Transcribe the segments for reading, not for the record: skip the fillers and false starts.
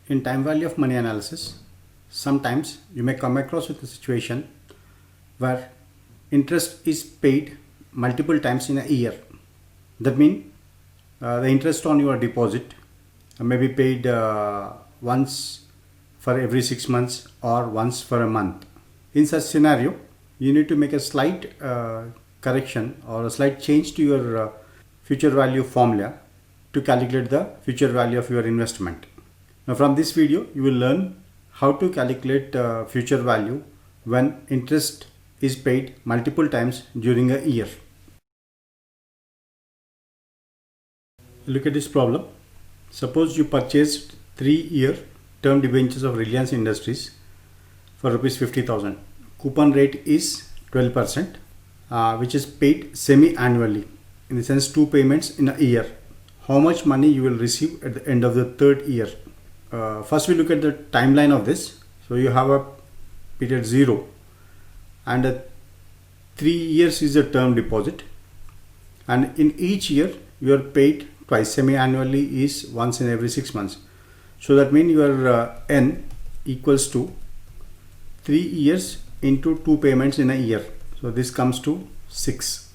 In time value of money analysis, sometimes you may come across with a situation where interest is paid multiple times in a year. That means the interest on your deposit may be paid once for every 6 months or once for a month. In such scenario, you need to make a slight correction or a slight change to your future value formula to calculate the future value of your investment. Now from this video, you will learn how to calculate future value when interest is paid multiple times during a year. Look at this problem. Suppose you purchased 3-year term debentures of Reliance Industries for rupees 50,000. Coupon rate is 12%, which is paid semi-annually, in the sense 2 payments in a year. How much money you will receive at the end of the 3rd year? First we look at the timeline of this. So you have a period 0 and 3 years is a term deposit, and in each year you are paid twice. Semi-annually is once in every 6 months. So that means your N equals to 3 years into 2 payments in a year. So this comes to 6.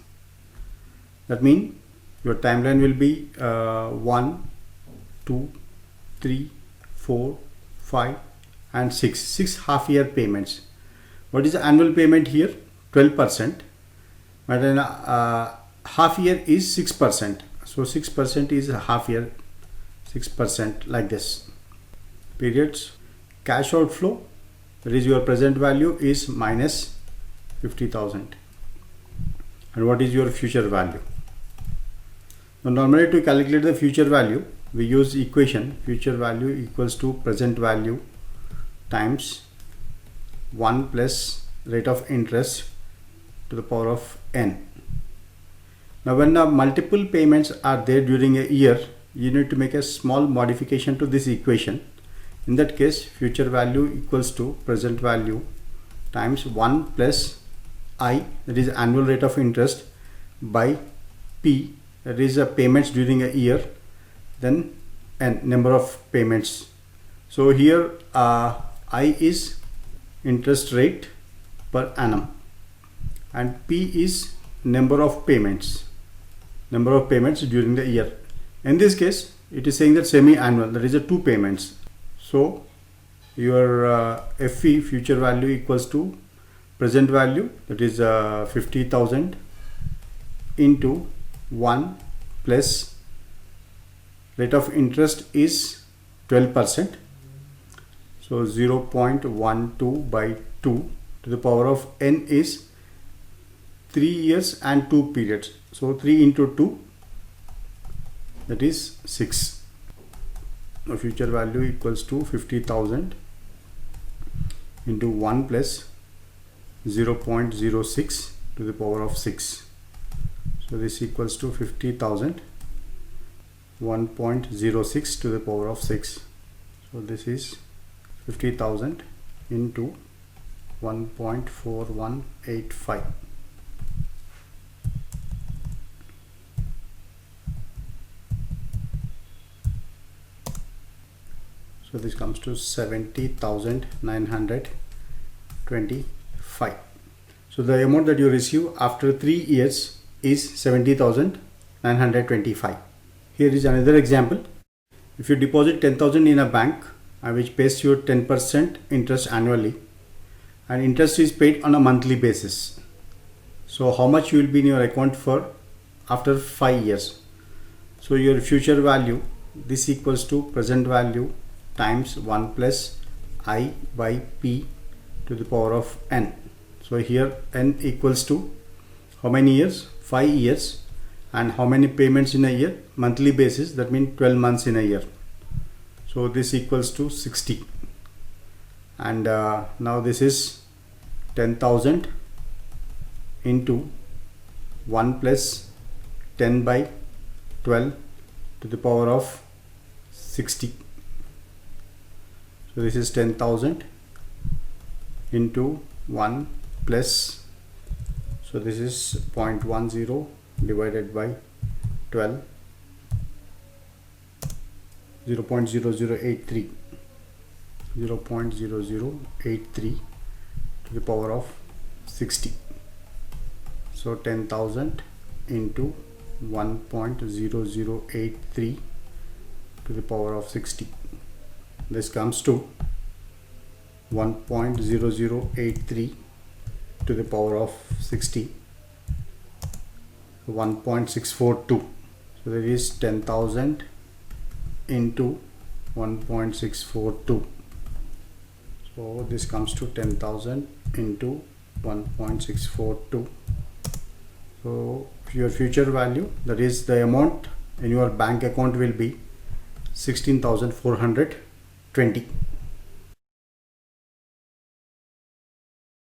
That means your timeline will be 1, 2, 3, 4, 5 and 6. 6 half-year payments. What is the annual payment here? 12%. But then half year is 6%. So 6% is a half year, 6% like this. Periods. Cash outflow, that is your present value, is minus 50,000. And what is your future value? Now normally to calculate the future value, we use equation future value equals to present value times 1 plus rate of interest to the power of n. Now when multiple payments are there during a year, you need to make a small modification to this equation. In that case, future value equals to present value times 1 plus I, that is annual rate of interest, by P, that is payments during a year, then n, number of payments. So here I is interest rate per annum and P is number of payments during the year. In this case, it is saying that semi-annual, that is 2 payments. So your FV, future value, equals to present value, that is 50,000 into 1 plus rate of interest is 12%. So 0.12 by 2 to the power of n is 3 years and 2 periods. So 3 into 2, that is 6. Now future value equals to 50,000 into 1 plus 0.06 to the power of 6. So this equals to 50,000 1.06 to the power of 6. So this is 50,000 into 1.4185. So this comes to 70,925. So the amount that you receive after 3 years is 70,925. Here is another example. If you deposit 10,000 in a bank which pays you 10% interest annually, and interest is paid on a monthly basis. So how much you will be in your account for after 5 years? So your future value, this equals to present value times 1 plus I by P to the power of n. So here n equals to how many years? 5 years. And how many payments in a year? Monthly basis, that means 12 months in a year. So this equals to 60. And now this is 10,000 into 1 plus 10 by 12 to the power of 60. So this is 10,000 into 1 plus, so this is 0.10 divided by 12, 0.0083. 0.0083 to the power of 60. So 10,000 into 1.0083 to the power of 60. This comes to 1.0083 to the power of 60, 1.642. So there is 10,000 into 1.642. So this comes to 10,000 into 1.642. So your future value, that is the amount in your bank account, will be 16,420.